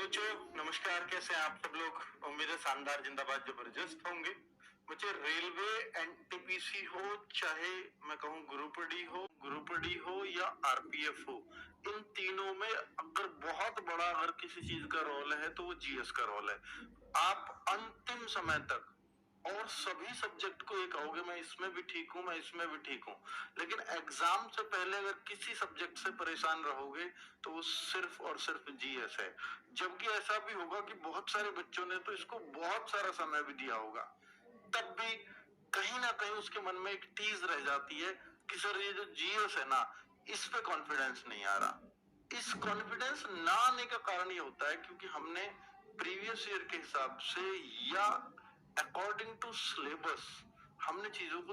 बच्चों, नमस्कार। कैसे हैं आप सब लोग? उम्मीद है शानदार, जिंदाबाद, जबरदस्त होंगे। मुझे रेलवे एनटीपीसी हो, चाहे मैं कहूँ ग्रुप डी हो या आरपीएफ हो, इन तीनों में अगर बहुत बड़ा अगर किसी चीज का रोल है तो वो जीएस का रोल है। आप अंतिम समय तक और सभी सब्जेक्ट को ये कहोगे मैं इसमें भी ठीक हूँ, मैं इसमें भी ठीक हूँ, लेकिन एग्जाम से पहले अगर किसी सब्जेक्ट से परेशान रहोगे तो वो सिर्फ और सिर्फ जीएस है। जबकि ऐसा भी होगा कि बहुत सारे बच्चों ने तो इसको बहुत सारा समय भी दिया होगा, तब भी कहीं ना कहीं उसके मन में एक टीज रह जाती है कि सर ये जो जीएस है ना, इस पे कॉन्फिडेंस नहीं आ रहा। इस कॉन्फिडेंस ना आने का कारण ये होता है क्योंकि हमने प्रीवियस ईयर के हिसाब से या अकॉर्डिंग टू सिलेबस हमने चीजों को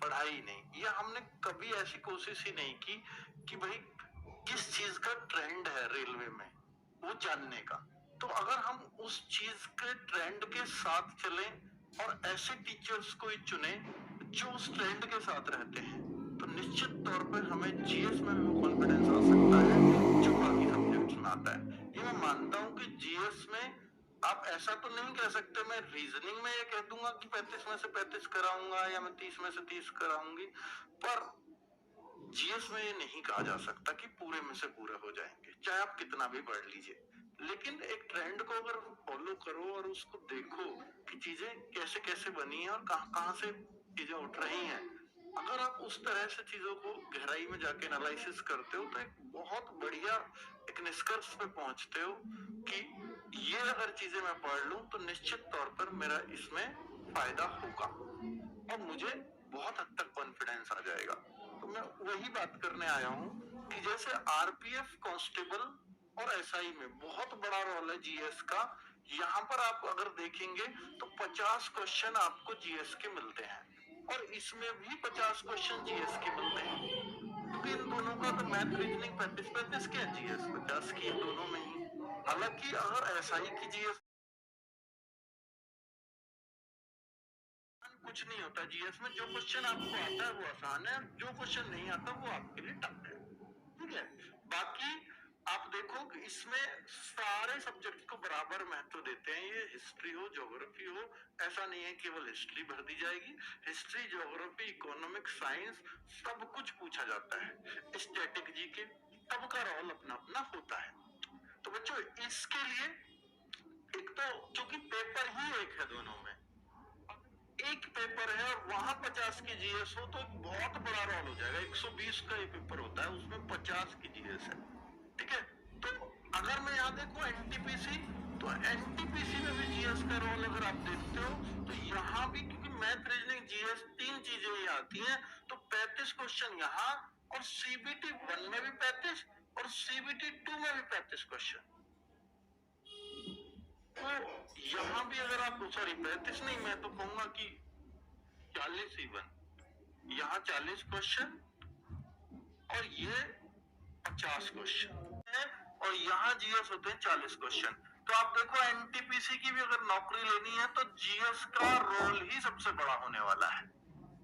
पढ़ा ही नहीं, या हमने कभी ऐसी कोशिश ही नहीं की कि भाई किस चीज का ट्रेंड है रेलवे में वो जानने का। तो अगर हम उस चीज के ट्रेंड के साथ चलें और ऐसे टीचर्स को ही चुने जो उस ट्रेंड के साथ रहते हैं, तो निश्चित तौर पर हमें जीएस में भी वो कॉन्फिडेंस आ सकता है जो बाकी सब्जेक्ट्स में आता है। ये मैं मानता हूं कि जीएस में आप ऐसा तो नहीं कह सकते, मैं रीजनिंग में ये कह दूंगा कि 35 में से 35 कराऊंगा या मैं 30 में से 30 कराऊंगी, पर जीएस में ये नहीं कहा जा सकता कि पूरे में से पूरे हो जाएंगे, चाहे आप कितना भी पढ़ लीजिए। लेकिन एक ट्रेंड को अगर फॉलो करो और उसको देखो कि चीजें कैसे कैसे बनी है और कहां कहां से चीजें उठ रही हैं, अगर आप उस तरह से चीजों को गहराई में जाके एनालिसिस करते हो तो एक बहुत बढ़िया एक निष्कर्ष पे पहुंचते हो कि ये अगर चीजें मैं पढ़ लूं तो निश्चित तौर पर मेरा इसमें फायदा होगा और मुझे बहुत हद तक कॉन्फिडेंस आ जाएगा। तो मैं वही बात करने आया हूँ कि जैसे आरपीएफ, कांस्टेबल और एसआई में बहुत बड़ा रोल है जीएस का। यहाँ पर आप अगर देखेंगे तो 50 क्वेश्चन आपको जीएस के मिलते हैं और इसमें भी 50 क्वेश्चन जीएस के मिलते हैं, क्योंकि इन दोनों का तो मैथ, रीजनिंग 35-35 के, जीएस 50 की है दोनों में ही। हालांकि अगर एसआई की जीएस कुछ नहीं होता, जीएस में जो क्वेश्चन आपको आता है वो आसान है, जो क्वेश्चन नहीं आता वो आपके लिए टफ है। ठीक है, बाकी आप देखो कि इसमें सारे सब्जेक्ट को बराबर महत्व देते हैं। ये हिस्ट्री हो, ज्योग्राफी हो, ऐसा नहीं है केवल हिस्ट्री भर दी जाएगी। हिस्ट्री, ज्योग्राफी, इकोनॉमिक, साइंस सब कुछ पूछा जाता है। स्टैटिक, जीके, सबका रोल अपना अपना होता है। तो बच्चों इसके लिए एक तो चूंकि पेपर ही एक है दोनों में, एक पेपर है और वहां 50 की जीएस हो तो बहुत बड़ा रोल हो जाएगा। 120 का ये पेपर होता है, उसमें 50 की जीएस है। ठीक है, तो अगर मैं यहाँ देखूं एनटीपीसी, तो एनटीपीसी में भी जीएस का रोल अगर आप देखते हो तो यहाँ भी, क्योंकि मैथ, रीजनिंग, जीएस तीन चीजें ही आती हैं, तो 35 क्वेश्चन यहाँ और सीबीटी 1 में भी 35 और सीबीटी 2 में भी 35 क्वेश्चन। तो यहाँ भी अगर आप, सॉरी 35 नहीं, मैं तो कहूंगा कि 40 इवन, यहाँ 40 क्वेश्चन और ये 50 क्वेश्चन है और यहाँ जीएस होते हैं 40 क्वेश्चन। तो आप देखो एनटीपीसी की भी अगर नौकरी लेनी है तो जीएस का रोल ही सबसे बड़ा होने वाला है।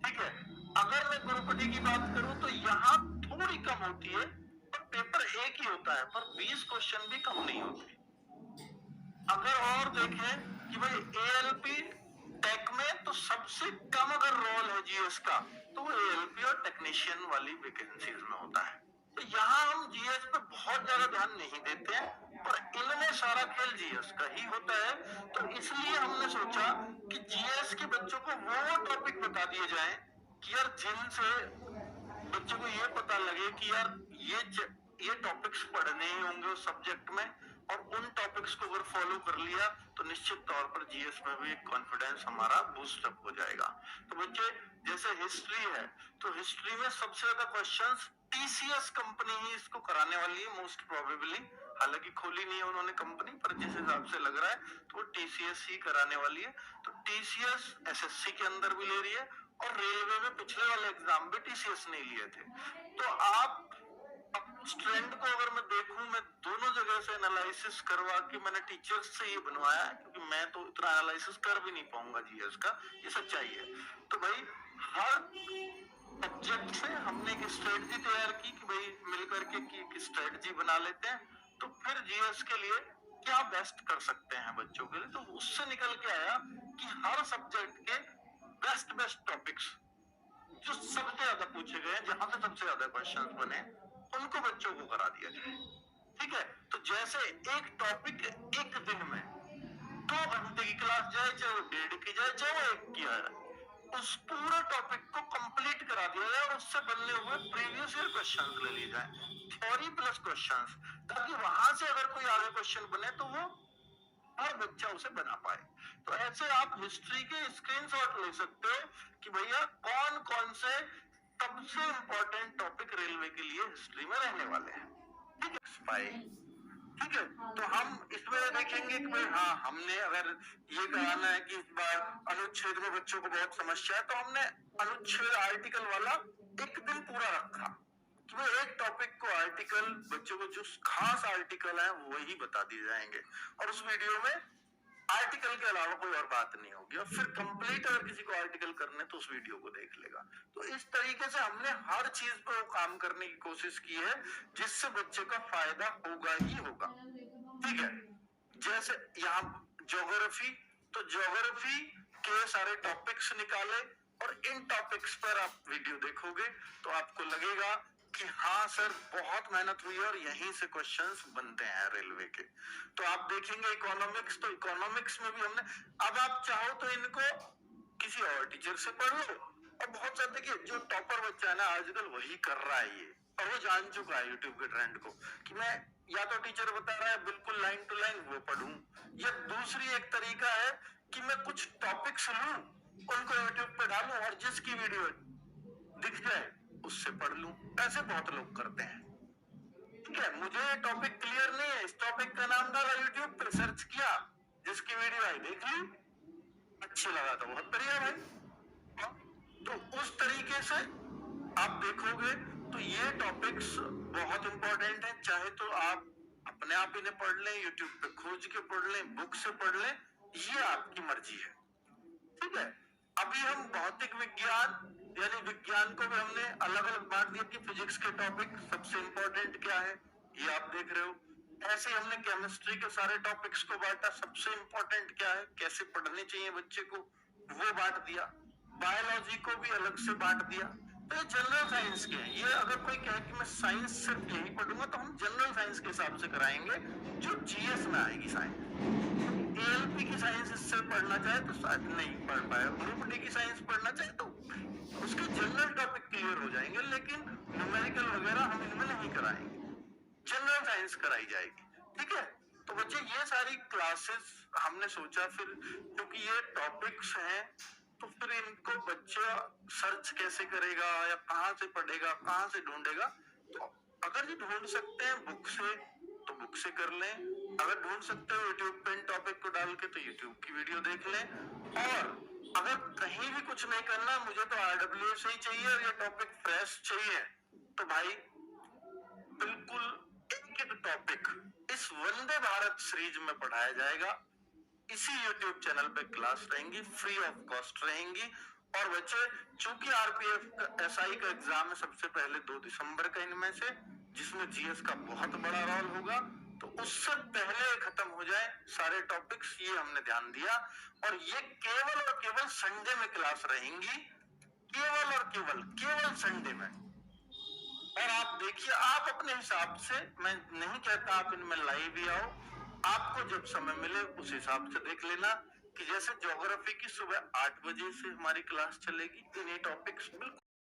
ठीक है, अगर मैं ग्रुप डी की बात करूं तो यहाँ थोड़ी कम होती है, पर पेपर एक ही होता है, पर 20 क्वेश्चन भी कम नहीं होते। अगर और देखें कि भाई एएलपी टेक में तो सबसे कम अगर रोल है जीएस का तो वो एएलपी और टेक्नीशियन वाली वैकेंसीज में होता है। तो यहाँ हम जीएस पे बहुत ज्यादा ध्यान नहीं देते हैं, पर इनमें सारा खेल जीएस का ही होता है। तो इसलिए हमने सोचा कि जीएस के बच्चों को वो टॉपिक बता दिए जाए कि यार जिनसे बच्चों को ये पता लगे कि यार ये टॉपिक्स पढ़ने ही होंगे उस सब्जेक्ट में, और उन टॉपिक्स को अगर फॉलो कर लिया तो निश्चित तौर पर जीएस में भी कॉन्फिडेंस हमारा बूस्ट अप हो जाएगा। तो बच्चे जैसे हिस्ट्री है, तो हिस्ट्री में सबसे ज्यादा क्वेश्चंस टीसीएस कंपनी ही इसको कराने वाली है मोस्ट प्रोबेबली। हालांकि खोली नहीं है उन्होंने कंपनी, पर जिस हिसाब से लग रहा है तो वो टीसीएस ही कराने वाली है। तो टीसीएस एसएससी के अंदर भी ले रही है और रेलवे में पिछले वाले एग्जाम भी टीसीएस नहीं लिए थे। तो आप उस ट्रेंड को अगर मैं देखूं, मैं दोनों जगह से एनालिसिस करवा के मैंने टीचर्स से ये बनवाया है, क्योंकि मैं तो इतना एनालिसिस कर भी नहीं पाऊंगा जीएस का, ये सच्चाई है। तो भाई हर सब्जेक्ट से हमने एक स्ट्रेटजी तैयार की कि भाई मिलकर के की स्ट्रेटजी बना लेते हैं, तो फिर जीएस के लिए क्या बेस्ट कर सकते हैं बच्चों के लिए। तो उससे निकल के आया कि हर सब्जेक्ट के बेस्ट टॉपिक्स जो सबसे ज्यादा पूछे गए, जहां से सबसे ज्यादा क्वेश्चंस बने, उनको बच्चों को करा दिया जाए। ठीक है, तो जैसे एक टॉपिक एक दिन में 2 घंटे की क्लास जाए, चाहे वो 1.5 की जाए, चाहे वो 1 की है, उस पूरे टॉपिक को कंप्लीट करा दिया जाए और उससे बनने हुए प्रीवियस ईयर क्वेश्चंस ले लिए जाए, थ्योरी प्लस क्वेश्चंस, ताकि वहां से अगर कोई आगे क्वेश्चन बने तो वो हर बच्चा उसे बना पाए। तो ऐसे आप हिस्ट्री के स्क्रीनशॉट ले सकते हो कि भैया कौन कौन से सबसे इंपॉर्टेंट टॉपिक रेलवे के लिए हिस्ट्री में रहने वाले हैं। ठीक है, ठीक है, तो हम इसमें देखेंगे कि भाई हाँ, हमने अगर ये कराना है कि इस बार अनुच्छेद में बच्चों को बहुत समस्या है, तो हमने अनुच्छेद आर्टिकल वाला एक दिन पूरा रखा कि भाई एक टॉपिक को आर्टिकल, बच्चों को जो खास आर्टिकल है वही बता दिए जाएंगे, और उस वीडियो में आर्टिकल के अलावा कोई और बात नहीं होगी, और फिर कंप्लीट अगर किसी को आर्टिकल करने तो उस वीडियो को देख लेगा। तो इस तरीके से हमने हर चीज पर काम करने की कोशिश की है जिससे बच्चे का फायदा होगा ही होगा। ठीक है, जैसे यहाँ ज्योग्राफी, तो ज्योग्राफी के सारे टॉपिक्स निकाले और इन टॉपिक्स पर आप वीडियो देखोगे तो आपको लगेगा कि हाँ सर, बहुत मेहनत हुई है और यहीं से क्वेश्चंस बनते हैं रेलवे के। तो आप देखेंगे इकोनॉमिक्स, तो इकोनॉमिक्स में भी हमने, अब आप चाहो तो इनको किसी और टीचर से पढ़ लो, और बहुत सारे देखिए जो टॉपर बच्चा है ना आजकल वही कर रहा है ये, और वो जान चुका है यूट्यूब के ट्रेंड को कि मैं या तो टीचर बता रहा है बिल्कुल लाइन टू लाइन वो पढ़ूं, या दूसरी एक तरीका है कि मैं कुछ टॉपिक्स लूं, उनको यूट्यूब पे डालूं और जिसकी वीडियो दिख जाए उससे पढ़ लूं। ऐसे बहुत लोग करते हैं। ठीक है, मुझे टॉपिक क्लियर नहीं है, इस टॉपिक का नाम डाला यूट्यूब पे, सर्च किया, जिसकी वीडियो आई देख ली, अच्छी लगा तो बहुत बढ़िया भाई। तो उस तरीके से आप देखोगे तो ये टॉपिक्स बहुत इंपॉर्टेंट है, चाहे तो आप अपने आप इन्हें पढ़ लें, यूट्यूब पे खोज के पढ़ लें, बुक से पढ़ लें, ये आपकी मर्जी है। ठीक है, अभी हम भौतिक विज्ञान यानी विज्ञान को भी हमने अलग अलग बांट दिया कि फिजिक्स के टॉपिक सबसे इंपॉर्टेंट क्या है, ये आप देख रहे हो। ऐसे हमने केमिस्ट्री के सारे टॉपिक्स को बांटा, सबसे इंपॉर्टेंट क्या है, कैसे पढ़ने चाहिए बच्चे को, वो बांट दिया। बायोलॉजी को भी अलग से बांट दिया। तो ये जनरल साइंस के हैं, ये अगर कोई कहे कि मैं साइंस सिर्फ यही पढ़ूंगा तो हम जनरल साइंस के हिसाब से कराएंगे जो जीएस में आएगी साइंस। एएलपी की साइंस इससे पढ़ना चाहे तो शायद नहीं पढ़ पाए, ग्रुप डी की साइंस पढ़ना चाहे तो उसके जनरल टॉपिक क्लियर हो जाएंगे, लेकिन न्यूमेरिकल वगैरह हम इनमें नहीं कराएंगे, जनरल साइंस कराई जाएगी। ठीक है, तो बच्चे ये सारी क्लासेस हमने सोचा, फिर क्योंकि ये टॉपिक्स हैं तो फिर इनको बच्चा सर्च कैसे करेगा या कहाँ से पढ़ेगा, कहाँ से ढूंढेगा। तो अगर ये ढूंढ सकते हैं बुक से तो बुक से कर लें, अगर ढूंढ सकते हो यूट्यूब पे इन टॉपिक को डाल के तो यूट्यूब की वीडियो देख लें, और अगर कहीं भी कुछ नहीं करना, मुझे तो RWS ही चाहिए और ये टॉपिक फ्रेश चाहिए, तो भाई बिल्कुल एक एक टॉपिक इस वंदे भारत सीरीज में पढ़ाया जाएगा। इसी YouTube चैनल पे क्लास रहेंगी, फ्री ऑफ कॉस्ट रहेंगी। और बच्चे, चूंकि आरपीएफ का एसआई का एग्जाम है सबसे पहले 2 दिसंबर का इनमें से, जिसमें जीएस का बहुत बड़ा रोल होगा, तो उससे पहले खत्म हो जाए सारे टॉपिक्स, ये हमने ध्यान दिया। और ये केवल और केवल संडे में क्लास रहेंगी, केवल और केवल संडे में। और आप देखिए, आप अपने हिसाब से, मैं नहीं कहता आप इनमें लाइव ही आओ, आपको जब समय मिले उस हिसाब से देख लेना कि जैसे ज्योग्राफी की सुबह 8 बजे से हमारी क्लास चलेगी, इन्हीं टॉपिक्स बिल्कुल